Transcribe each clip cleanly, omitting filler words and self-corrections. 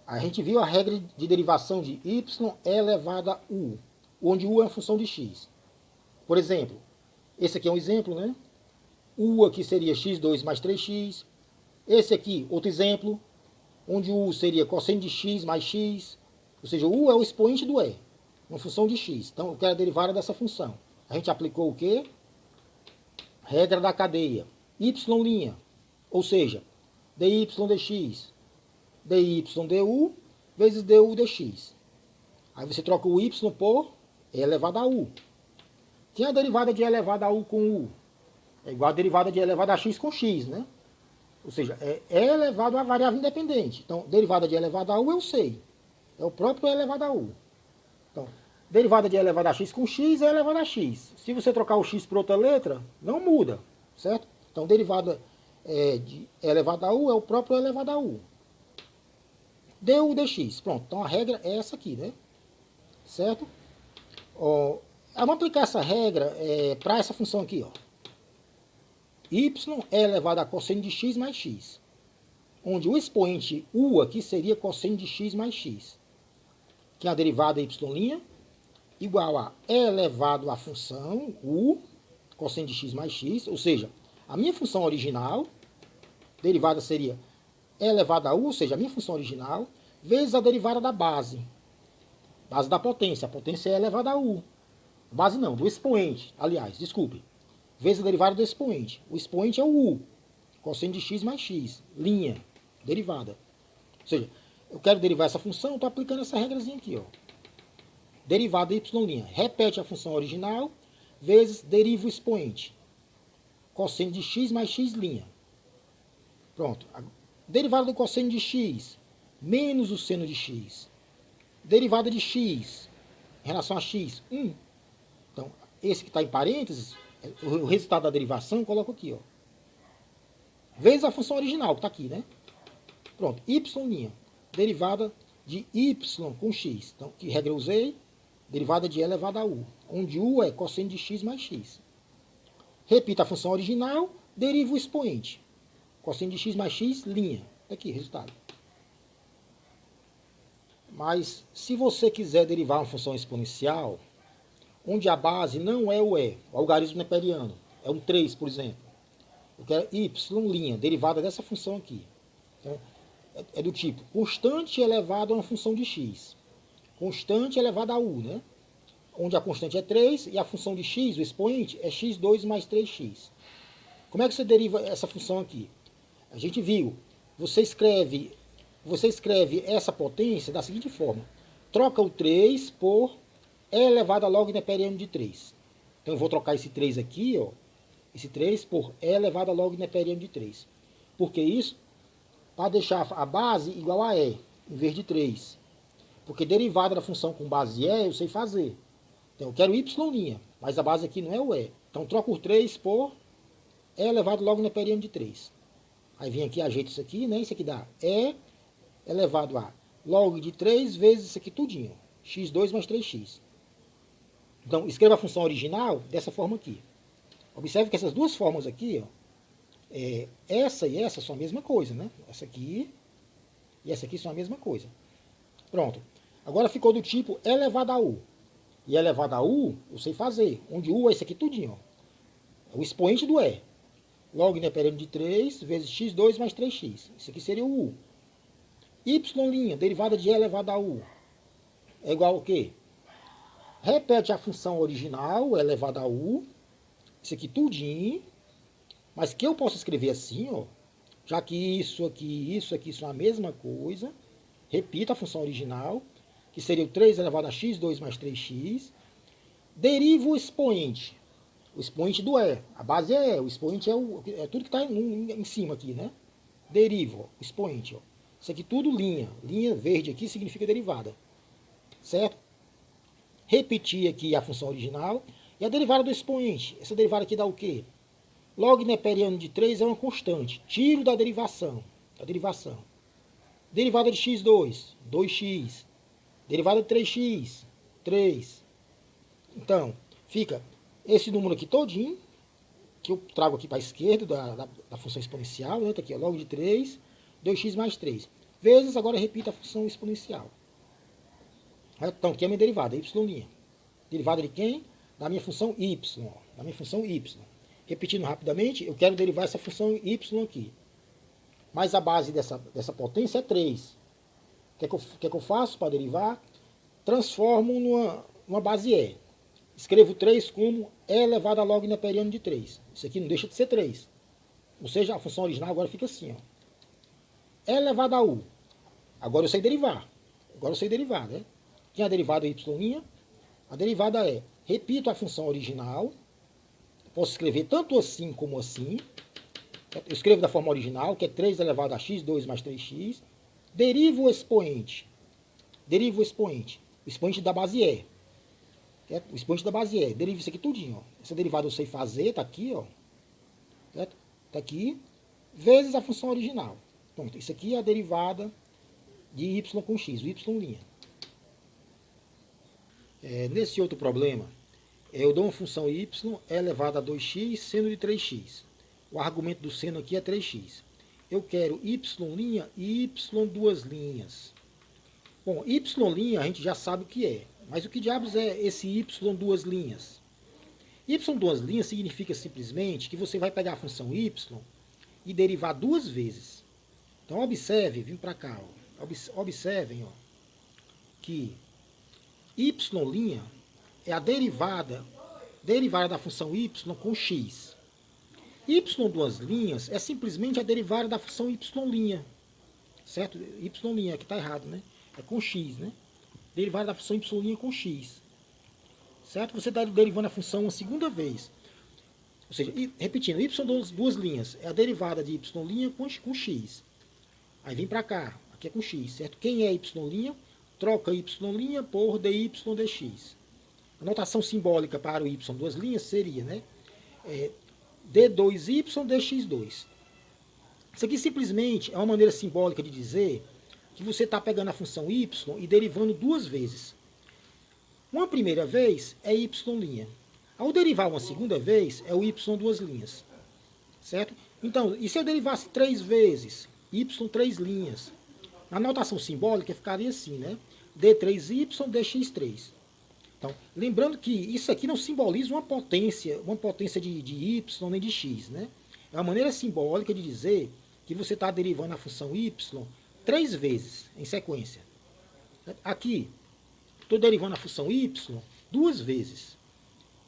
A gente viu a regra de derivação de y elevado a u, onde u é uma função de x. Por exemplo, esse aqui é um exemplo, né? U aqui seria x2 mais 3x. Esse aqui, outro exemplo, onde o u seria cosseno de x mais x. Ou seja, o u é o expoente do e, uma função de x. Então, eu quero a derivada dessa função. A gente aplicou o quê? Regra da cadeia. Y', ou seja, dy dx, dy du, vezes du dx. Aí você troca o y por e elevado a u. Tem a derivada de e elevado a u com u. É igual a derivada de e elevado a x com x, né? Ou seja, é e elevado a variável independente. Então, derivada de e elevado a u eu sei. É o próprio e elevado a u. Então, derivada de e elevado a x com x é elevado a x. Se você trocar o x por outra letra, não muda, certo? Então, derivada de e elevado a u é o próprio e elevado a u. Du dx. Pronto, então a regra é essa aqui, né? Certo? Ó, vamos aplicar essa regra para essa função aqui, ó. Y é elevado a cosseno de x mais x. Onde o expoente u aqui seria cosseno de x mais x. Que é a derivada y' igual a e elevado à função u, cosseno de x mais x. Ou seja, a minha função original, derivada seria e elevado a u, ou seja, a minha função original, vezes a derivada da base. Base da potência. A potência é elevada a u. Base não, do expoente. Aliás, desculpe. Vezes a derivada do expoente. O expoente é o u. Cosseno de x mais x. Linha. Derivada. Ou seja, eu quero derivar essa função, estou aplicando essa regrazinha aqui, ó. Derivada y'. Repete a função original, vezes deriva o expoente. Cosseno de x mais x'. Pronto. Derivada do cosseno de x, menos o seno de x. Derivada de x, em relação a x, 1. Então, esse que está em parênteses, o resultado da derivação, eu coloco aqui, ó. Vezes a função original, que está aqui, né? Pronto, y'. Derivada de y com x. Então, que regra eu usei? Derivada de e elevado a u, onde u é cosseno de x mais x. Repita a função original, deriva o expoente. Cosseno de x mais x'. Aqui, resultado. Mas, se você quiser derivar uma função exponencial, onde a base não é o e, o algarismo neperiano, é um 3, por exemplo. Eu quero y', derivada dessa função aqui. Então, é do tipo constante elevado a uma função de x. Constante elevado a u, né? Onde a constante é 3 e a função de x, o expoente, é x2 mais 3x. Como é que você deriva essa função aqui? A gente viu, você escreve essa potência da seguinte forma. Troca o 3 por e elevado a log neperiano de 3. Então eu vou trocar esse 3 aqui, ó, esse 3 por e elevado a log neperiano de 3. Por que isso? Para deixar a base igual a e, em vez de 3. Porque derivada da função com base e eu sei fazer. Então eu quero y', mas a base aqui não é o e. Então troco o 3 por e elevado logo neperiano de 3. Aí vem aqui, ajeita isso aqui, né? Isso aqui dá e elevado a log de 3 vezes isso aqui tudinho. x2 mais 3x. Então escreva a função original dessa forma aqui. Observe que essas duas formas aqui, ó, essa e essa são a mesma coisa, né? Essa aqui e essa aqui são a mesma coisa. Pronto. Agora ficou do tipo elevado a u. E elevado a u, eu sei fazer. Onde u é isso aqui tudinho, ó. É o expoente do e. Log neperiano de 3 vezes x2 mais 3x. Isso aqui seria o u. Y', derivada de e elevado a u, é igual ao quê? Repete a função original, elevado a u. Isso aqui tudinho. Mas que eu posso escrever assim, ó. Já que isso aqui são a mesma coisa. Repita a função original, que seria o 3 elevado a x2 mais 3x. Deriva o expoente. O expoente do e. A base é e. O expoente é tudo que está em cima aqui, né? Deriva, ó, o expoente. Ó. Isso aqui tudo linha. Linha verde aqui significa derivada. Certo? Repetir aqui a função original. E a derivada do expoente. Essa derivada aqui dá o quê? Log neperiano de 3 é uma constante. Tiro da derivação. Derivada de x2, 2x. Derivada de 3x, 3. Então, fica esse número aqui todinho, que eu trago aqui para a esquerda da função exponencial, né? Tá aqui, ó, log de 3, 2x mais 3. vezes, agora repita a função exponencial. Então, aqui é a minha derivada, y'. Derivada de quem? Da minha função y. Da minha função y. Repetindo rapidamente, eu quero derivar essa função y aqui. Mas a base dessa potência é 3. O que é que eu faço para derivar? Transformo numa base E. Escrevo 3 como E elevado a log neperiano de 3. Isso aqui não deixa de ser 3. Ou seja, a função original agora fica assim, ó. E elevado a U. Agora eu sei derivar. Né? Quem é a derivada y'? A derivada é, repito a função original. Posso escrever tanto assim como assim. Eu escrevo da forma original, que é 3 elevado a x2 mais 3x. Derivo o expoente. O expoente da base E. O expoente da base E. Derivo isso aqui tudinho. Ó. Essa derivada eu sei fazer, tá aqui, ó. Certo? Tá aqui. Vezes a função original. Pronto, isso aqui é a derivada de y com x, o y'. Nesse outro problema, eu dou uma função y elevada a 2x seno de 3x. O argumento do seno aqui é 3x. Eu quero y' e y duas linhas. Bom, y' a gente já sabe o que é. Mas o que diabos é esse y duas linhas? Y duas linhas significa simplesmente que você vai pegar a função y e derivar duas vezes. Então observe, vim para cá, ó. Observem, ó, que y' é a derivada da função y com x. Y duas linhas é simplesmente a derivada da função y'. Certo? Y', aqui está errado, né? É com x, né? Derivada da função y' com x. Certo? Você está derivando a função uma segunda vez. Ou seja, repetindo, y duas linhas é a derivada de y' com x. Aí vem para cá, aqui é com x, certo? Quem é y'? Troca y' por dy dx. A notação simbólica para o y duas linhas seria, né? d2y dx2. Isso aqui simplesmente é uma maneira simbólica de dizer que você está pegando a função y e derivando duas vezes. Uma primeira vez é y'. Ao derivar uma segunda vez, é o y duas linhas. Certo? Então, e se eu derivasse 3 vezes? Y 3 linhas. Na notação simbólica ficaria assim, né? d3y dx3. Então, lembrando que isso aqui não simboliza uma potência de y nem de x, né? É uma maneira simbólica de dizer que você está derivando a função y 3 vezes em sequência. Aqui, estou derivando a função y 2 vezes.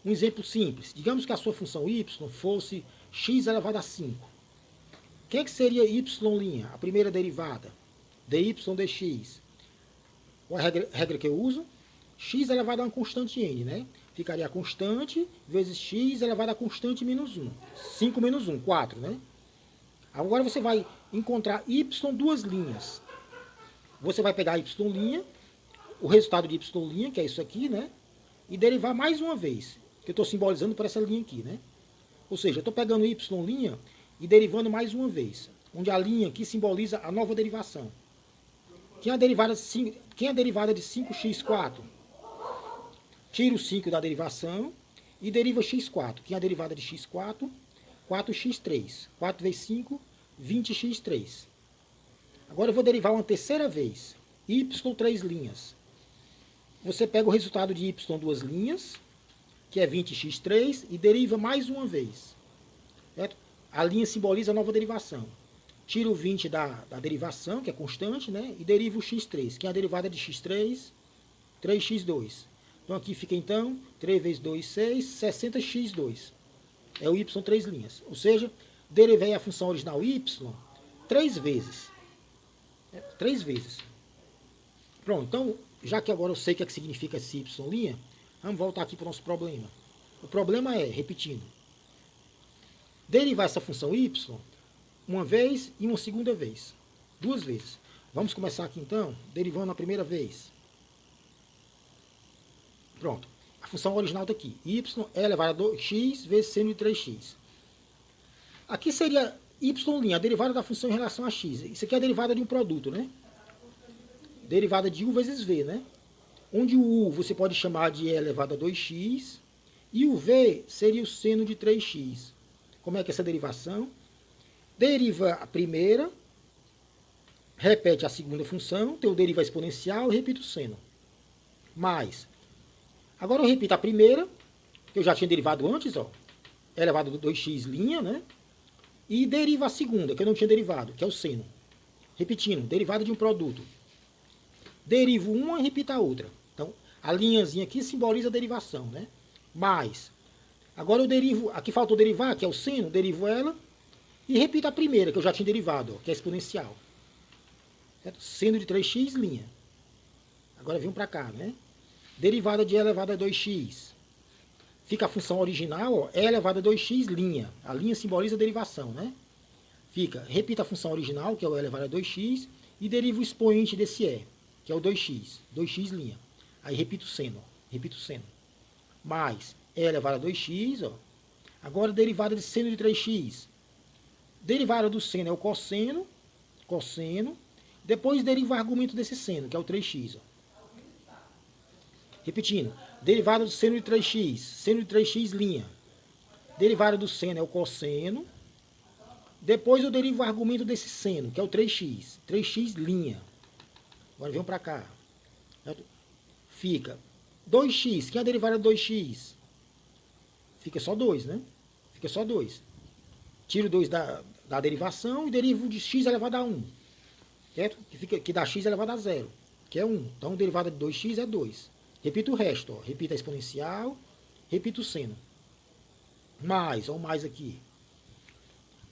Um exemplo simples. Digamos que a sua função y fosse x elevado a 5. O que seria y'? A primeira derivada. dy dx. Qual é a regra que eu uso? X elevado a uma constante n, né? Ficaria a constante vezes x elevado a constante menos 1. 5 menos 1, 4, né? Agora você vai encontrar y duas linhas. Você vai pegar y', o resultado de y', que é isso aqui, né? E derivar mais uma vez, que eu estou simbolizando por essa linha aqui, né? Ou seja, eu estou pegando y' e derivando mais uma vez, onde a linha aqui simboliza a nova derivação. Quem é a derivada de 5x4? Tira o 5 da derivação e deriva x4. Quem é a derivada de x4? 4x3. 4 vezes 5, 20x3. Agora eu vou derivar uma terceira vez. Y 3 linhas. Você pega o resultado de y duas linhas, que é 20x3, e deriva mais uma vez. Certo? A linha simboliza a nova derivação. Tira o 20 da derivação, que é constante, né? E deriva o x3. Que é a derivada de x3? 3x2. Então aqui fica então 3 vezes 2, 6, 60x2. É o y 3 linhas. Ou seja, derivei a função original y 3 vezes. 3 vezes. Pronto, então, já que agora eu sei o que, que significa esse y', vamos voltar aqui para o nosso problema. O problema é, repetindo, derivar essa função y uma vez e uma segunda vez. 2 vezes. Vamos começar aqui então, derivando a primeira vez. Pronto. A função original está aqui. Y é elevado a x vezes seno de 3x. Aqui seria y', a derivada da função em relação a x. Isso aqui é a derivada de um produto, né? Derivada de u vezes v, né? Onde o u você pode chamar de e elevado a 2x. E o v seria o seno de 3x. Como é que é essa derivação? Deriva a primeira, repete a segunda função, eu derivo a exponencial e repito o seno. Mais. Agora eu repito a primeira, que eu já tinha derivado antes, ó, elevado a 2x', né? E derivo a segunda, que eu não tinha derivado, que é o seno. Repetindo, derivada de um produto. Derivo uma e repito a outra. Então, a linhazinha aqui simboliza a derivação, né? Mais. Agora eu derivo, aqui faltou derivar, que é o seno, derivo ela e repito a primeira, que eu já tinha derivado, ó, que é a exponencial. Certo? Seno de 3x'. Agora vem para cá, né? Derivada de e elevado a 2x. Fica a função original, ó, e elevado a 2x'. A linha simboliza a derivação, né? Fica, repita a função original, que é o e elevado a 2x, e deriva o expoente desse e, que é o 2x, 2x'. Aí repito o seno, Mais e elevado a 2x, ó. Agora derivada de seno de 3x. Derivada do seno é o cosseno, depois deriva o argumento desse seno, que é o 3x, ó. Repetindo, derivada do seno de 3x, seno de 3x'. Derivada do seno é o cosseno. Depois eu derivo o argumento desse seno, que é o 3x, 3x'. Agora vem para cá. Fica 2x, que é a derivada de 2x? Fica só 2, né? Fica só 2. Tiro 2 da derivação e derivo de x elevado a 1. Certo? Que dá x elevado a 0, que é 1. Então, derivada de 2x é 2. Repito o resto, ó. Repito a exponencial, repito o seno. Mais, ou mais aqui.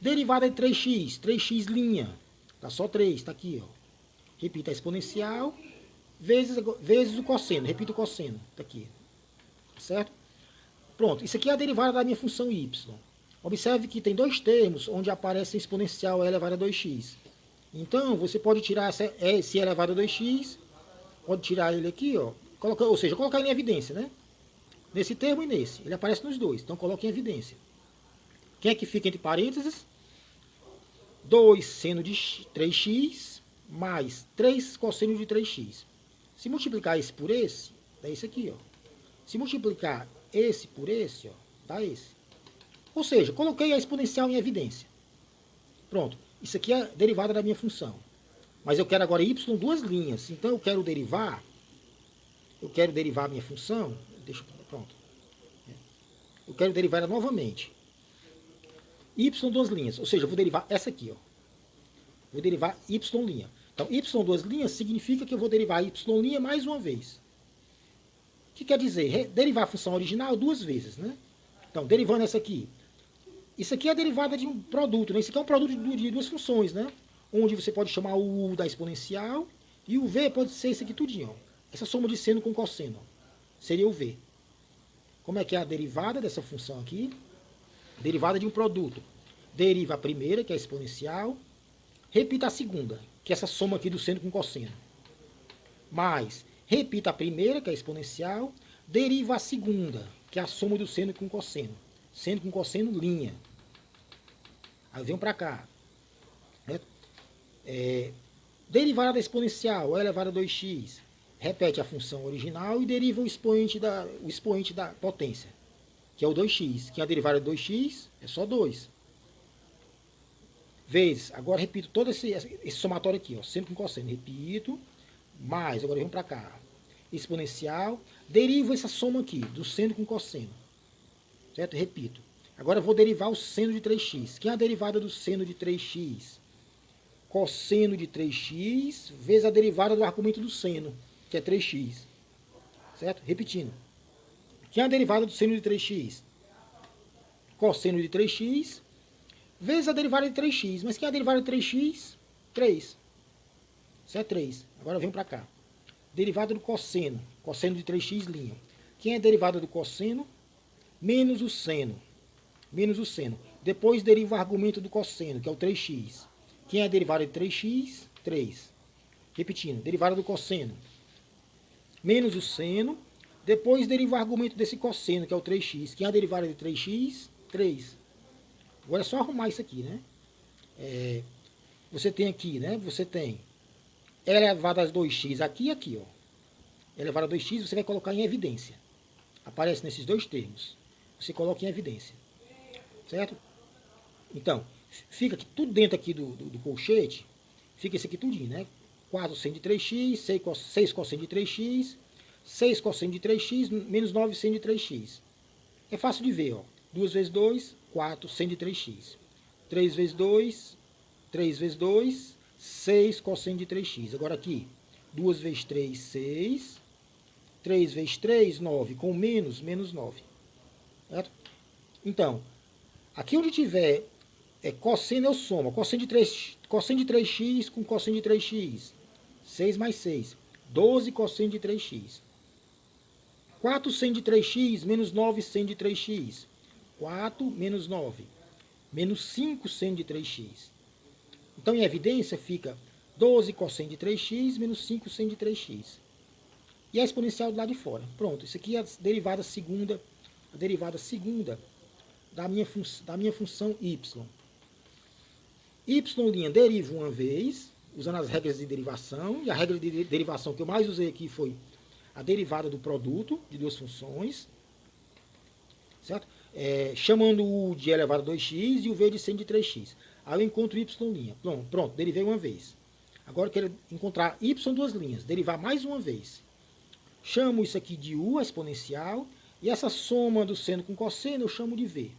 Derivada de 3x, 3x'. Tá só 3, tá aqui, ó. Repito a exponencial, vezes o cosseno. Repito o cosseno, tá aqui. Certo? Pronto, isso aqui é a derivada da minha função y. Observe que tem dois termos onde aparece a exponencial e elevado a 2x. Então, você pode tirar esse elevado a 2x, pode tirar ele aqui, ó, ou seja, colocar ele em evidência, né? Nesse termo e nesse. Ele aparece nos dois, então coloque em evidência. Quem é que fica entre parênteses? 2 seno de 3x mais 3 cosseno de 3x. Se multiplicar esse por esse, dá esse aqui, ó. Se multiplicar esse por esse, ó, dá esse. Ou seja, coloquei a exponencial em evidência. Pronto. Isso aqui é a derivada da minha função. Mas eu quero agora y duas linhas. Então eu quero derivar a minha função. Pronto. Eu quero derivar ela novamente. Y duas linhas. Ou seja, eu vou derivar essa aqui, ó. Vou derivar y'. Então, y duas linhas significa que eu vou derivar y' mais uma vez. O que quer dizer? Derivar a função original duas vezes, né? Então, derivando essa aqui. Isso aqui é a derivada de um produto, né? Isso aqui é um produto de duas funções, né? Onde você pode chamar o u da exponencial e o v pode ser isso aqui tudinho, ó. Essa soma de seno com cosseno, ó. Seria o v. Como é que é a derivada dessa função aqui? Derivada de um produto. Deriva a primeira, que é a exponencial. Repita a segunda, que é essa soma aqui do seno com cosseno. Mais, repita a primeira, que é a exponencial. Deriva a segunda, que é a soma do seno com cosseno. Seno com cosseno, linha. Aí venho para cá. Derivada da exponencial, elevada a 2x. Repete a função original e deriva o expoente da potência, que é o 2x. Que é a derivada de 2x é só 2. Vezes, agora repito todo esse somatório aqui, ó, seno com cosseno. Repito, mais, agora venho para cá. Exponencial, derivo essa soma aqui, do seno com cosseno. Certo? Repito. Agora eu vou derivar o seno de 3x. Que é a derivada do seno de 3x? Cosseno de 3x vezes a derivada do argumento do seno, que é 3x. Certo? Repetindo. Que é a derivada do seno de 3x? Cosseno de 3x vezes a derivada de 3x. Mas que é a derivada de 3x? 3. Isso é 3. Agora vem para cá. Derivada do cosseno. Cosseno de 3x'. Quem é a derivada do cosseno? Menos o seno. Menos o seno. Depois deriva o argumento do cosseno, que é o 3x. Quem é a derivada de 3x? 3. Repetindo. Derivada do cosseno. Menos o seno. Depois deriva o argumento desse cosseno, que é o 3x. Quem é a derivada de 3x? 3. Agora é só arrumar isso aqui, né? Você tem aqui, né? Você tem elevado a 2x aqui e aqui, ó. Elevado a 2x você vai colocar em evidência. Aparece nesses dois termos. Você coloca em evidência. Certo? Então, fica aqui tudo dentro aqui do colchete. fica esse aqui tudinho, né? 4 seno de 3x, 6 cosseno de 3x, 6 cosseno de 3x, menos 9 seno de 3x. É fácil de ver, ó. 2 vezes 2, 4 seno de 3x. 3 vezes 2, 3 vezes 2, 6 cosseno de 3x. Agora aqui, 2 vezes 3, 6. 3 vezes 3, 9. Com menos, menos 9. Certo? Então, aqui onde tiver cosseno, eu somo. Cosseno de 3x com cosseno de 3x. 6 mais 6. 12 cosseno de 3x. 4 seno de 3x menos 9 seno de 3x. 4 menos 9. Menos 5 seno de 3x. Então, em evidência, fica 12 cosseno de 3x menos 5 seno de 3x. E a exponencial do lado de fora. Pronto, isso aqui é a derivada segunda da minha função y. Y' derivo uma vez, usando as regras de derivação. E a regra de derivação que eu mais usei aqui foi a derivada do produto de duas funções. Certo? Chamando o U de elevado a 2x e o V de seno de 3x. Aí eu encontro y'. Pronto, derivei uma vez. Agora eu quero encontrar y duas linhas, derivar mais uma vez. Chamo isso aqui de U, a exponencial, e essa soma do seno com cosseno eu chamo de V.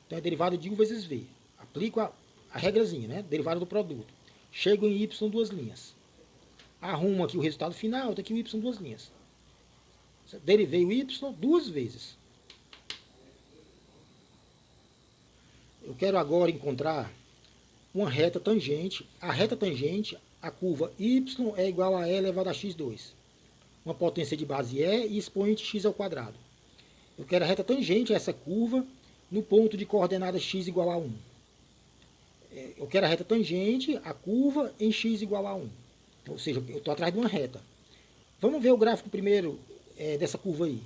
Então é derivada de U vezes V. Aplico a regrazinha, né? Derivada do produto. Chego em y duas linhas. Arrumo aqui o resultado final, está aqui o y duas linhas. Derivei o y duas vezes. Eu quero agora encontrar uma reta tangente. A reta tangente, a curva y é igual a e elevado a x2. Uma potência de base e e expoente x ao quadrado. Eu quero a reta tangente a essa curva no ponto de coordenada x igual a 1. Eu quero a reta tangente a curva em x igual a 1. Ou seja, eu estou atrás de uma reta. Vamos ver o gráfico primeiro dessa curva aí.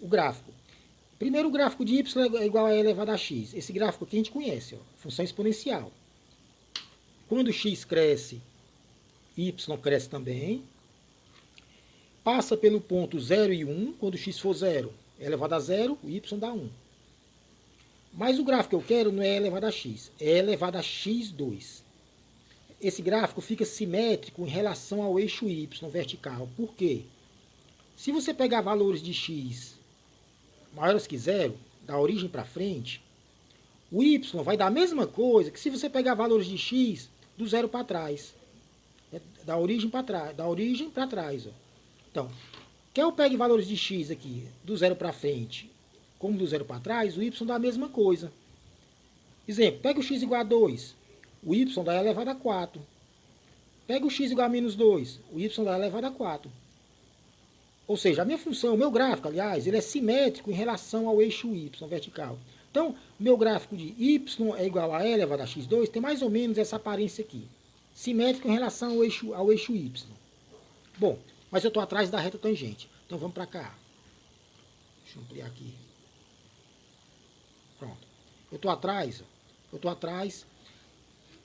O gráfico. Primeiro, o gráfico de y é igual a e elevado a x. Esse gráfico aqui a gente conhece, ó, função exponencial. Quando x cresce, y cresce também. Passa pelo ponto 0 e 1. Quando x for 0, é elevado a 0, o y dá 1. Mas o gráfico que eu quero não é elevado a x, é elevado a x2. Esse gráfico fica simétrico em relação ao eixo y vertical. Por quê? Se você pegar valores de x maiores que 0, da origem para frente, o y vai dar a mesma coisa que se você pegar valores de x do 0 para trás. Da origem para trás. Ó. Então, quer eu pegue valores de x aqui do 0 para frente, como do 0 para trás, o y dá a mesma coisa. Exemplo, pega o x igual a 2, o y dá elevado a 4. Pega o x igual a menos 2, o y dá elevado a 4. Ou seja, a minha função, o meu gráfico, aliás, ele é simétrico em relação ao eixo y vertical. Então, o meu gráfico de y é igual a e elevado a x2 tem mais ou menos essa aparência aqui. Simétrico em relação ao eixo y. Bom, mas eu estou atrás da reta tangente. Então vamos para cá. Deixa eu ampliar aqui. Pronto. Eu estou atrás.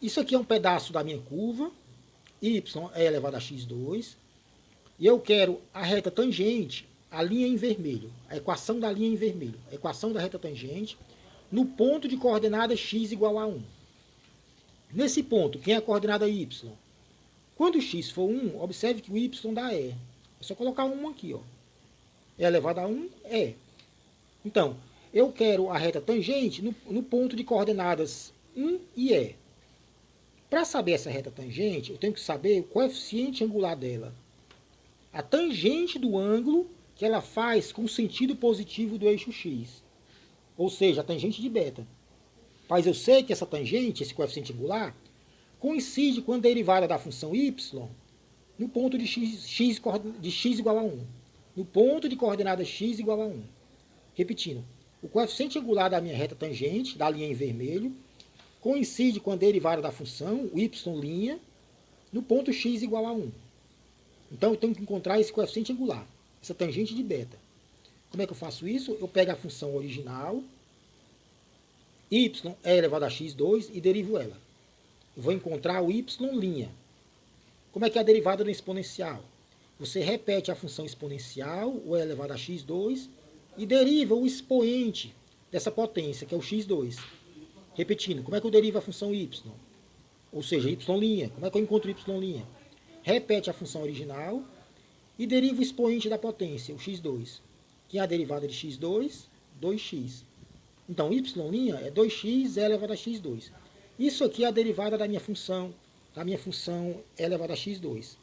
Isso aqui é um pedaço da minha curva. Y é elevado a x2. E eu quero a reta tangente, a linha em vermelho. A equação da linha em vermelho. A equação da reta tangente no ponto de coordenada x igual a 1. Nesse ponto, quem é a coordenada y? Quando x for 1, observe que o y dá e. É só colocar 1 aqui, ó. É elevado a 1, é. Então, eu quero a reta tangente no ponto de coordenadas 1 e e. Para saber essa reta tangente, eu tenho que saber o coeficiente angular dela. A tangente do ângulo que ela faz com o sentido positivo do eixo x. Ou seja, a tangente de beta. Mas eu sei que essa tangente, esse coeficiente angular, coincide com a derivada da função y no ponto de x igual a 1. No ponto de coordenada x igual a 1. Repetindo, o coeficiente angular da minha reta tangente, da linha em vermelho, coincide com a derivada da função y' no ponto x igual a 1. Então eu tenho que encontrar esse coeficiente angular, essa tangente de beta. Como é que eu faço isso? Eu pego a função original, y é elevado a x2 e derivo ela. Eu vou encontrar o y'. Como é que é a derivada do exponencial? Você repete a função exponencial, o e elevado a x2, e deriva o expoente dessa potência, que é o x2. Repetindo, como é que eu derivo a função y? ou seja, y'. Como é que eu encontro y'? Repete a função original e deriva o expoente da potência, o x2, que é a derivada de x2, 2x. Então, y' é 2x elevado a x2. Isso aqui é a derivada da minha função elevada a x2.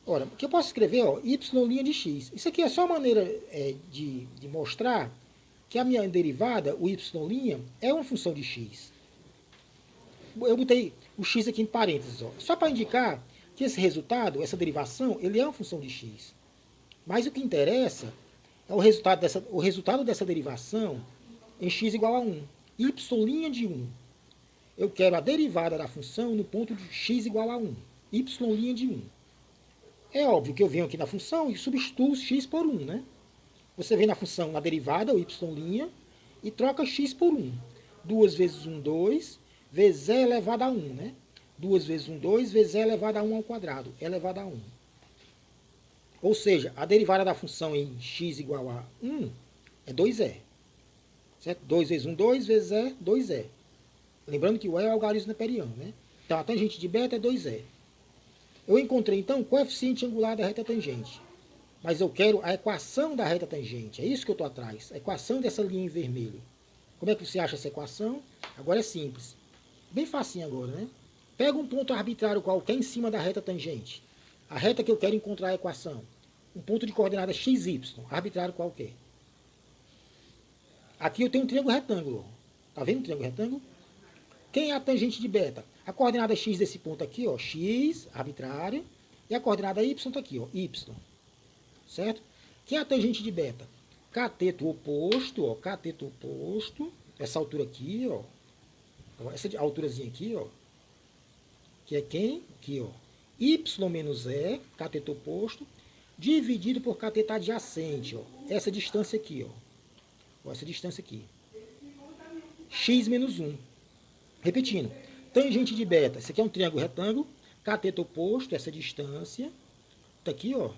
Ora, o que eu posso escrever? Ó, y' de x. Isso aqui é só uma maneira de mostrar que a minha derivada, o y' é uma função de x. Eu botei o x aqui em parênteses, ó, só para indicar que esse resultado, essa derivação, ele é uma função de x. Mas o que interessa é o resultado dessa derivação em x igual a 1. Y' de 1. Eu quero a derivada da função no ponto de x igual a 1. Y' de 1. É óbvio que eu venho aqui na função e substituo x por 1, né? Você vem na função, na derivada, o y' e troca x por 1. 2 vezes 1, 2, vezes e elevado a 1, né? 2 vezes 1, 2, vezes e elevado a 1 ao quadrado, elevado a 1. Ou seja, a derivada da função em x igual a 1 é 2e. Certo? 2 vezes 1, 2, vezes e, 2e. Lembrando que o e é o algarismo neperiano, né? Então, a tangente de beta é 2e. Eu encontrei, então, o coeficiente angular da reta tangente. Mas eu quero a equação da reta tangente. É isso que eu estou atrás. A equação dessa linha em vermelho. Como é que você acha essa equação? Agora é simples. Bem facinho agora, né? Pega um ponto arbitrário qualquer em cima da reta tangente. A reta que eu quero encontrar a equação. Um ponto de coordenada xy, arbitrário qualquer. Aqui eu tenho um triângulo retângulo. Tá vendo o triângulo retângulo? Quem é a tangente de beta? A coordenada x desse ponto aqui, ó, x, arbitrária, e a coordenada y está aqui, ó, y. Certo? Quem é a tangente de beta? Cateto oposto, ó, cateto oposto, essa altura aqui, ó, essa alturazinha aqui, ó, que é quem? Aqui, ó, y menos e, cateto oposto, dividido por cateto adjacente, ó, essa distância aqui, ó, essa distância aqui, x menos 1. Repetindo, tangente de beta, esse aqui é um triângulo retângulo, cateto oposto, essa distância, tá aqui, ó,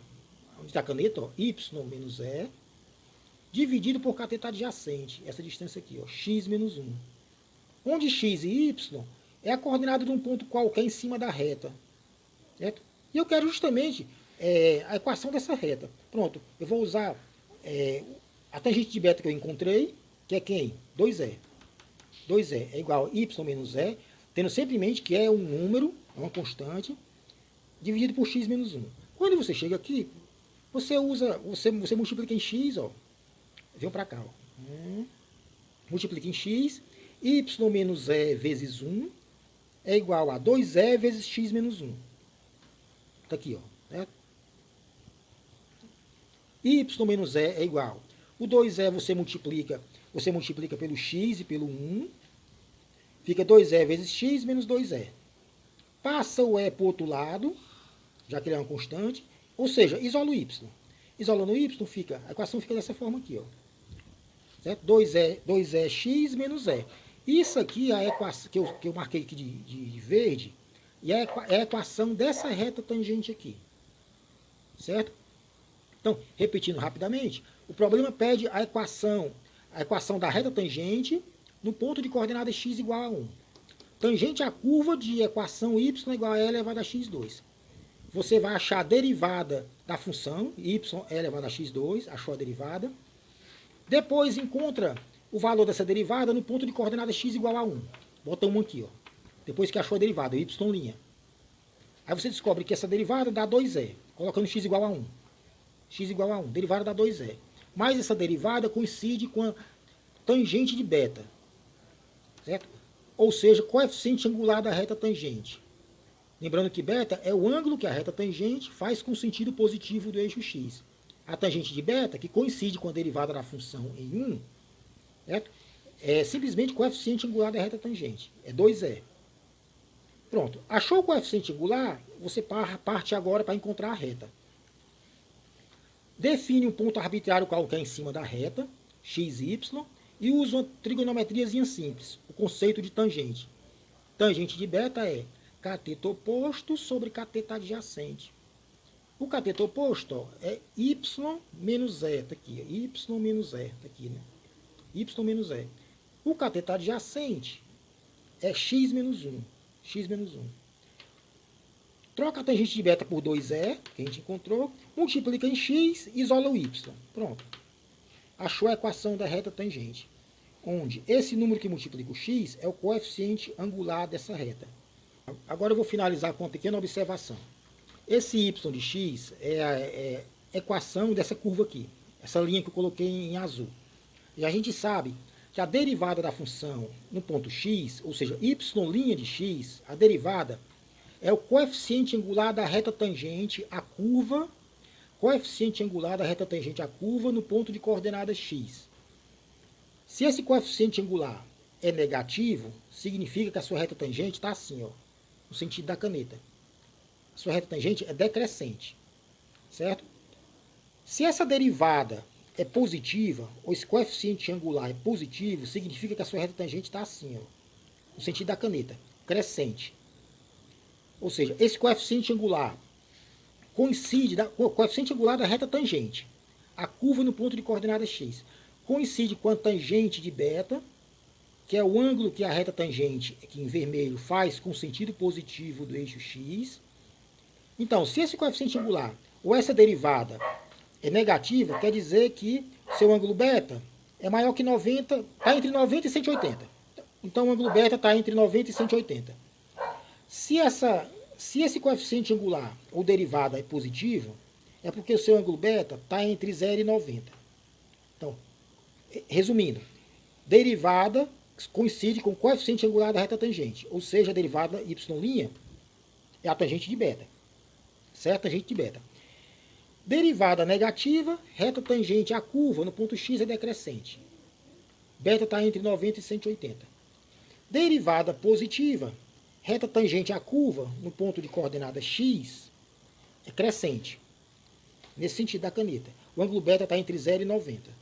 onde está a caneta, ó, y menos e, dividido por cateto adjacente, essa distância aqui, ó, x menos 1. Onde x e y é a coordenada de um ponto qualquer em cima da reta, certo? E eu quero justamente a equação dessa reta. Pronto, eu vou usar a tangente de beta que eu encontrei, que é quem? 2e. 2e é igual a y menos e, tendo sempre em mente que é um número, é uma constante, dividido por x menos 1. Quando você chega aqui, você multiplica em x, ó, vem para cá, ó, multiplica em x, y menos e vezes 1 é igual a 2e vezes x menos 1. Está aqui, ó, certo? Y menos e é igual. O 2e você multiplica pelo x e pelo 1. Fica 2e vezes x menos 2e. Passa o e para o outro lado, já que ele é uma constante. Ou seja, isola o y. Isolando o y, a equação fica dessa forma aqui, ó. Certo? 2e x menos e. Isso aqui é a equação que eu marquei aqui de verde, e é a equação dessa reta tangente aqui. Certo? Então, repetindo rapidamente, o problema pede a equação da reta tangente no ponto de coordenada x igual a 1. Tangente à curva de equação y igual a e elevado a x2. Você vai achar a derivada da função y elevado a x2, achou a derivada. Depois encontra o valor dessa derivada no ponto de coordenada x igual a 1. Bota 1 aqui, ó. Depois que achou a derivada, y'. Aí você descobre que essa derivada dá 2e, colocando x igual a 1. X igual a 1, derivada dá 2e. Mas essa derivada coincide com a tangente de beta. Certo? Ou seja, coeficiente angular da reta tangente. Lembrando que beta é o ângulo que a reta tangente faz com o sentido positivo do eixo x. A tangente de beta, que coincide com a derivada da função em 1, certo? É simplesmente coeficiente angular da reta tangente. É 2e. Pronto. Achou o coeficiente angular, você parte agora para encontrar a reta. Define um ponto arbitrário qualquer em cima da reta, x e y, e usa uma trigonometriazinha simples, o conceito de tangente. Tangente de beta é cateto oposto sobre cateto adjacente. O cateto oposto, ó, é y menos e, tá aqui, y menos e, tá aqui, né? Y menos e. O cateto adjacente é x menos 1. x menos 1. Troca a tangente de beta por 2e, que a gente encontrou, multiplica em x e isola o y. Pronto. Achou a equação da reta tangente, onde esse número que multiplica o x é o coeficiente angular dessa reta. Agora eu vou finalizar com uma pequena observação. Esse y de x é a equação dessa curva aqui, essa linha que eu coloquei em azul. E a gente sabe que a derivada da função no ponto x, ou seja, y' de x, a derivada é o coeficiente angular da reta tangente à curva, no ponto de coordenadas x. Se esse coeficiente angular é negativo, significa que a sua reta tangente está assim, ó, no sentido da caneta. A sua reta tangente é decrescente, certo? Se essa derivada é positiva, ou esse coeficiente angular é positivo, significa que a sua reta tangente está assim, ó, no sentido da caneta, crescente. Ou seja, esse coeficiente angular coincide com o coeficiente angular da reta tangente, a curva no ponto de coordenadas x, coincide com a tangente de beta, que é o ângulo que a reta tangente, aqui em vermelho, faz com o sentido positivo do eixo x. Então, se esse coeficiente angular, ou essa derivada, é negativa, quer dizer que seu ângulo beta é maior que 90, está entre 90 e 180. Então, o ângulo beta está entre 90 e 180. Se esse coeficiente angular ou derivada é positivo, é porque o seu ângulo beta está entre 0 e 90. Então, resumindo, derivada coincide com o coeficiente angular da reta tangente, ou seja, a derivada y' é a tangente de beta, certo? Tangente de beta. Derivada negativa, reta tangente à curva no ponto x é decrescente. Beta está entre 90 e 180. Derivada positiva, reta tangente à curva no ponto de coordenada x é crescente. Nesse sentido da caneta. O ângulo beta está entre 0 e 90.